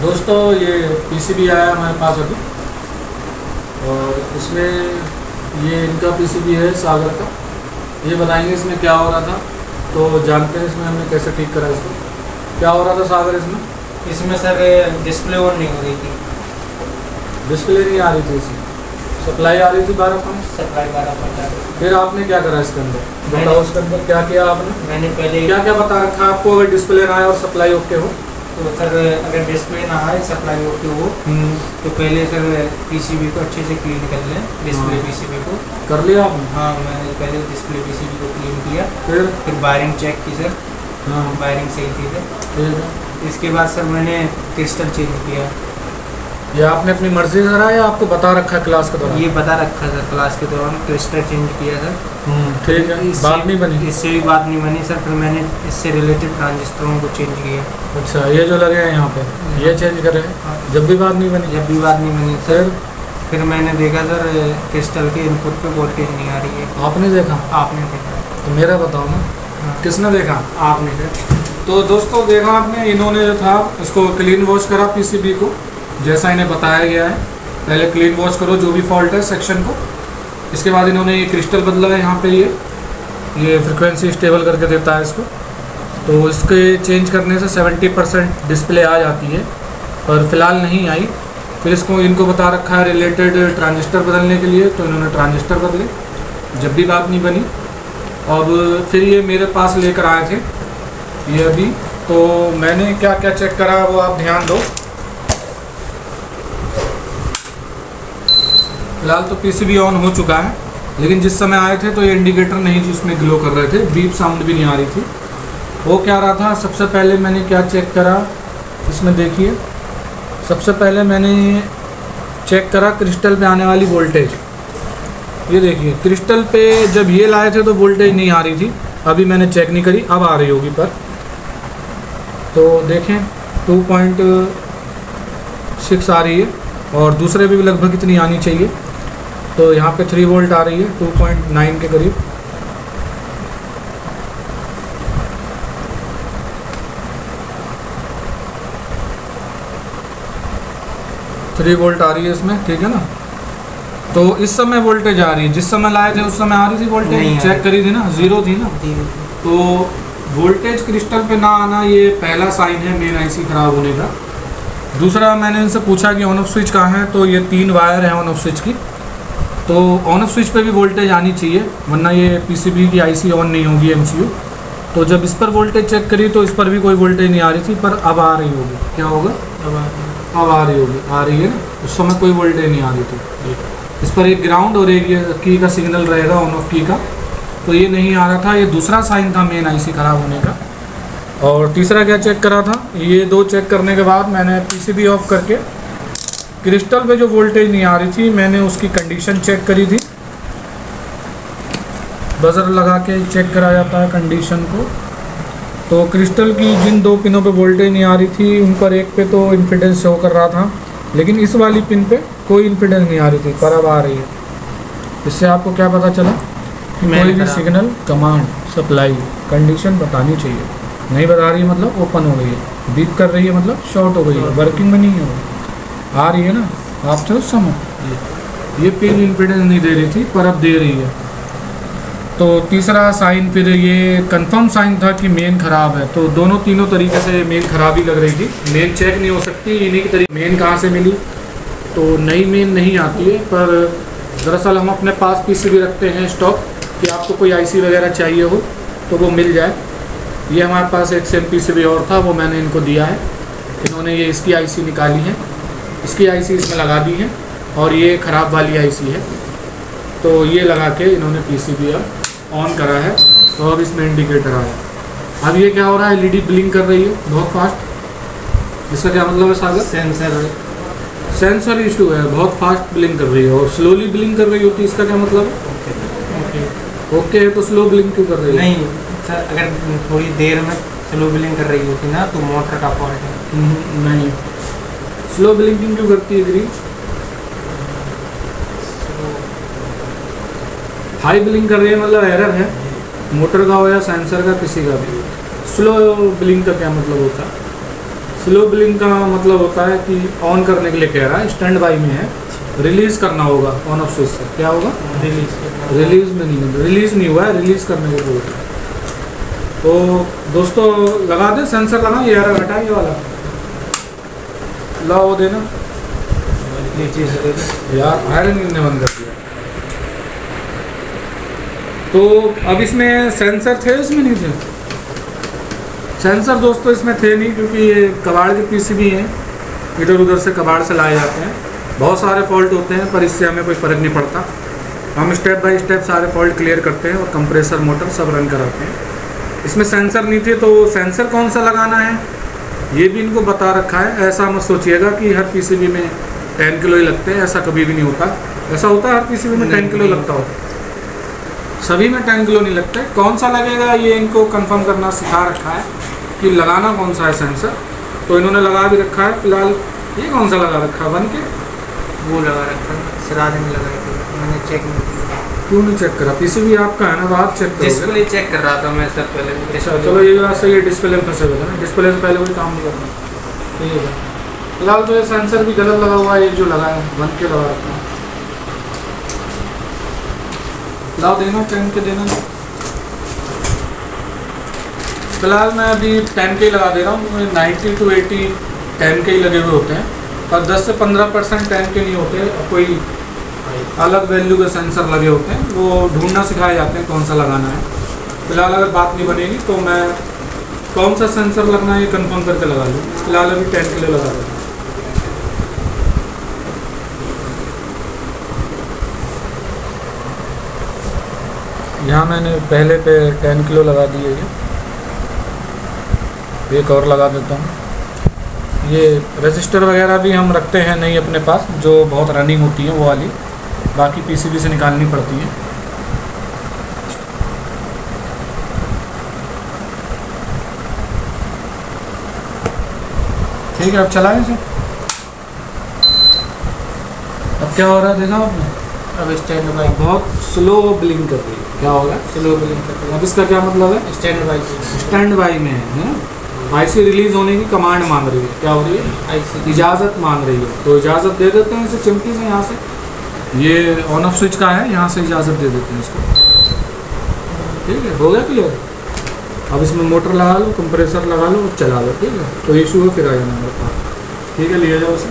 दोस्तों ये पीसीबी आया हमारे पास अभी, और इसमें ये इनका पीसीबी है सागर का। ये बताएंगे इसमें क्या हो रहा था, तो जानते हैं इसमें हमने कैसे ठीक करा इसको। क्या हो रहा था सागर इसमें सर डिस्प्ले ऑन नहीं हो रही थी। डिस्प्ले नहीं आ रही थी इसमें, सप्लाई आ रही थी 12 सप्लाई 12 फिर आपने क्या करा इसके अंदर, बताओ उसके अंदर क्या किया आपने। मैंने पहले क्या क्या बता रखा आपको, अगर डिस्प्ले ना आए और सप्लाई ओके हो तो सर अगर डिस्प्ले ना आए सप्लाई ओके हो तो पहले सर पीसीबी को अच्छे से क्लीन कर लें। डिस्प्ले पीसीबी को कर लिया आपने? हाँ, मैंने पहले डिस्प्ले पीसीबी को क्लीन किया। फिर वायरिंग चेक की सर। हाँ, वायरिंग सही थी सर। ठीक है। इसके बाद सर मैंने क्रिस्टल चेंज किया। ये आपने अपनी मर्जी से करा या आपको बता रखा है क्लास के दौरान? ये बता रखा सर, क्लास के दौरान क्रिस्टल चेंज किया सर। ठीक है, बात नहीं बनी? इससे भी बात नहीं बनी सर। फिर मैंने इससे रिलेटेड ट्रांजिस्टरों को चेंज किया। अच्छा, ये जो लगे हैं यहाँ पे ये चेंज कर रहे हैं, जब भी बात नहीं बनी? जब भी बात नहीं बनी सर। फिर मैंने देखा सर क्रिस्टल के इनपुट पे वोल्टेज नहीं आ रही है। आपने देखा? आपने देखा तो मेरा बताओ ना। हाँ। किसने देखा? आपने सर। तो दोस्तों देखा आपने, इन्होंने जो था इसको क्लीन वॉश करा पीसीबी को, जैसा इन्हें बताया गया है। पहले क्लीन वॉश करो जो भी फॉल्ट है सेक्शन को। इसके बाद इन्होंने ये क्रिस्टल बदला है यहाँ पे, ये फ्रिक्वेंसी स्टेबल करके देता है इसको। तो इसके चेंज करने से 70% डिस्प्ले आ जाती है, पर फिलहाल नहीं आई। फिर इनको बता रखा है रिलेटेड ट्रांजिस्टर बदलने के लिए, तो इन्होंने ट्रांजिस्टर बदले, जब भी बात नहीं बनी। अब फिर ये मेरे पास लेकर आए थे ये अभी। तो मैंने क्या क्या चेक करा वो आप ध्यान दो। फिलहाल तो पीसीबी ऑन हो चुका है, लेकिन जिस समय आए थे तो ये इंडिकेटर नहीं थी, उसमें ग्लो कर रहे थे, बीप साउंड भी नहीं आ रही थी। वो क्या रहा था, सबसे पहले मैंने क्या चेक करा इसमें देखिए। सबसे पहले मैंने चेक करा क्रिस्टल पे आने वाली वोल्टेज। ये देखिए क्रिस्टल पे जब ये लाए थे तो वोल्टेज नहीं आ रही थी, अभी मैंने चेक नहीं करी, अब आ रही होगी। पर तो देखें 2.6 आ रही है, और दूसरे भी लगभग इतनी आनी चाहिए। तो यहाँ पे 3 वोल्ट आ रही है 2.9 के करीब। थ्री वोल्ट आ रही है इसमें, ठीक है ना। तो इस समय वोल्टेज आ रही है, जिस समय लाए थे उस समय आ रही थी वोल्टेज, चेक करी थी ना, 0 थी ना। तो वोल्टेज क्रिस्टल पे ना आना ये पहला साइन है मेन आईसी खराब होने का। दूसरा मैंने इनसे पूछा कि ऑन ऑफ स्विच कहाँ है, तो ये 3 वायर हैं ऑन ऑफ स्विच की। तो ऑन ऑफ स्विच पे भी वोल्टेज आनी चाहिए, वरना ये पीसीबी की आईसी ऑन नहीं होगी एमसीयू। तो जब इस पर वोल्टेज चेक करी तो इस पर भी कोई वोल्टेज नहीं आ रही थी, पर अब आ रही होगी। क्या होगा? अब आ रही होगी, आ रही है ना। उस समय कोई वोल्टेज नहीं आ रही थी। इस पर एक ग्राउंड और एक की का सिग्नल रहेगा ऑन ऑफ की का, तो ये नहीं आ रहा था। ये दूसरा साइन था मेन आईसी ख़राब होने का। और तीसरा क्या चेक करा था, ये 2 चेक करने के बाद मैंने पीसीबी ऑफ करके क्रिस्टल पे जो वोल्टेज नहीं आ रही थी मैंने उसकी कंडीशन चेक करी थी। बजर लगा के चेक करा जाता है कंडीशन को। तो क्रिस्टल की जिन 2 पिनों पे वोल्टेज नहीं आ रही थी उन पर एक पे तो इन्फिडेंस शो कर रहा था, लेकिन इस वाली पिन पे कोई इन्फिडेंस नहीं आ रही थी, पर अब आ रही है। इससे आपको क्या पता चला, कोई भी सिग्नल कमांड सप्लाई कंडीशन बतानी चाहिए। नहीं बता रही है मतलब ओपन हो गई है, बीप कर रही है मतलब शॉर्ट हो गई है, वर्किंग में नहीं है वो। आ रही है ना, आप थे उस समय। ये पिन इन्फिडेंस नहीं दे रही थी, पर अब दे रही है। तो तीसरा साइन फिर ये कंफर्म साइन था कि मेन ख़राब है। तो तीनों तरीके से मेन ख़राबी लग रही थी। मेन चेक नहीं हो सकती, इन्हीं की तरीके। मेन कहाँ से मिली, तो नई मेन नहीं आती है, पर दरअसल हम अपने पास पीसीबी रखते हैं स्टॉक, कि आपको कोई आईसी वगैरह चाहिए हो तो वो मिल जाए। ये हमारे पास एक सेम पीसीबी और था, वो मैंने इनको दिया है। इन्होंने ये इसकी आईसी निकाली है, इसकी आईसी इसमें लगा दी है, और ये ख़राब वाली आईसी है। तो ये लगा के इन्होंने पीसीबी अब ऑन करा है, तो अब इसमें इंडिकेटर आया। अब ये क्या हो रहा है, एलईडी ब्लिंक कर रही है बहुत फास्ट। इसका क्या मतलब है सागर? सेंसर इशू है, बहुत फास्ट ब्लिंक कर रही है, और स्लोली ब्लिंक कर रही होती है। इसका क्या मतलब है? ओके है तो स्लो ब्लिंक क्यों कर रही है? नहीं सर, अगर थोड़ी देर में स्लो ब्लिंक कर रही होती ना तो मोटर का फॉल्ट है। नहीं, स्लो ब्लिंकिंग क्यों करती है ग्रीन? हाई ब्लिंक कर रही है मतलब एरर है, मोटर का हो या सेंसर का, किसी का भी। स्लो ब्लिंक का क्या मतलब होता है? स्लो ब्लिंक का मतलब होता है कि ऑन करने के लिए कह रहा है, स्टैंड बाई में है, रिलीज करना होगा ऑन ऑफ स्विच से। क्या होगा? रिलीज में नहीं है, रिलीज नहीं हुआ है, रिलीज करने के लिए। तो दोस्तों लगा दे, सेंसर लगा, ये यार हटा ये वाला, ला वो देना नीचे से दे दो यार, आयरन ने बंद कर दिया। तो अब इसमें सेंसर थे, इसमें नहीं थे सेंसर दोस्तों, इसमें थे नहीं, क्योंकि ये कबाड़ के पीसीबी हैं, इधर उधर से कबाड़ से लाए जाते हैं। बहुत सारे फॉल्ट होते हैं, पर इससे हमें कोई फ़र्क नहीं पड़ता। हम स्टेप बाय स्टेप सारे फॉल्ट क्लियर करते हैं और कंप्रेसर मोटर सब रन कराते हैं। इसमें सेंसर नहीं थे, तो सेंसर कौन सा लगाना है ये भी इनको बता रखा है। ऐसा मत सोचिएगा कि हर पीसीबी में 10 किलो ही लगते हैं, ऐसा कभी भी नहीं होता। ऐसा होता है हर पीसीबी में 10 किलो लगता हो, सभी में 10 किलो नहीं लगते। कौन सा लगेगा ये इनको कंफर्म करना सिखा रखा है कि लगाना कौन सा है सेंसर, तो इन्होंने लगा भी रखा है। फिलहाल ये कौन सा लगा रखा है? 1 के वो लगा रखा है, सिराज में लगाई थी, मैंने चेक नहीं किया। क्यों नहीं चेक करा? पीसीबी आपका है ना, तो आप चेक करो। डिस्प्ले चेक कर रहा था मैं सर पहले। अच्छा चलो, ये बात सही है, डिस्प्ले में फंसे हुए थे ना, डिस्प्ले से पहले कोई काम नहीं करना। ठीक है, फिलहाल तो ये सेंसर भी गलत लगा हुआ है, ये जो लगा है 1 के लगा रखा है। लाओ देना 10 के देना। फिलहाल मैं अभी 10 के ही लगा दे रहा हूँ। 90 to 80 10 के ही लगे हुए होते हैं, और 10 से 15% 10 के नहीं होते। कोई अलग वैल्यू के सेंसर लगे होते हैं, वो ढूंढना सिखाए जाते हैं कौन सा लगाना है। फिलहाल अगर बात नहीं बनेगी तो मैं कौन सा सेंसर लगना है ये कंफर्म करके लगा लूँ। फिलहाल अभी 10 के लिए लगा दूँ। यहाँ मैंने पहले पे 10 किलो लगा दिए है, एक और लगा देता हूँ। ये रजिस्टर वगैरह भी हम रखते हैं नहीं अपने पास, जो बहुत रनिंग होती है वो वाली, बाकी पीसीबी से निकालनी पड़ती है। ठीक है, अब चलाएं इसे। अब क्या हो रहा है देखा आपने? अब स्टैंड बाई बहुत स्लो ब्लिंक कर रही है। क्या होगा? स्लो ब्लिंक कर रही अब इसका क्या मतलब है? है, स्टैंड बाई स्टैंड बाई में है, आईसी रिलीज होने की कमांड मांग रही है। क्या हो रही है? आईसी इजाज़त मांग रही है, तो इजाज़त दे देते हैं इसे चिमटी से। यहाँ से ये ऑन ऑफ स्विच का है, यहाँ से इजाज़त दे देते हैं इसको। ठीक है, हो गया क्लियर। अब इसमें मोटर लगा लो, कंप्रेसर लगा लो और चला लो। ठीक है, तो इशू हो फिर आ जाना मेरे पास। ठीक है, लिया जाओ उसे।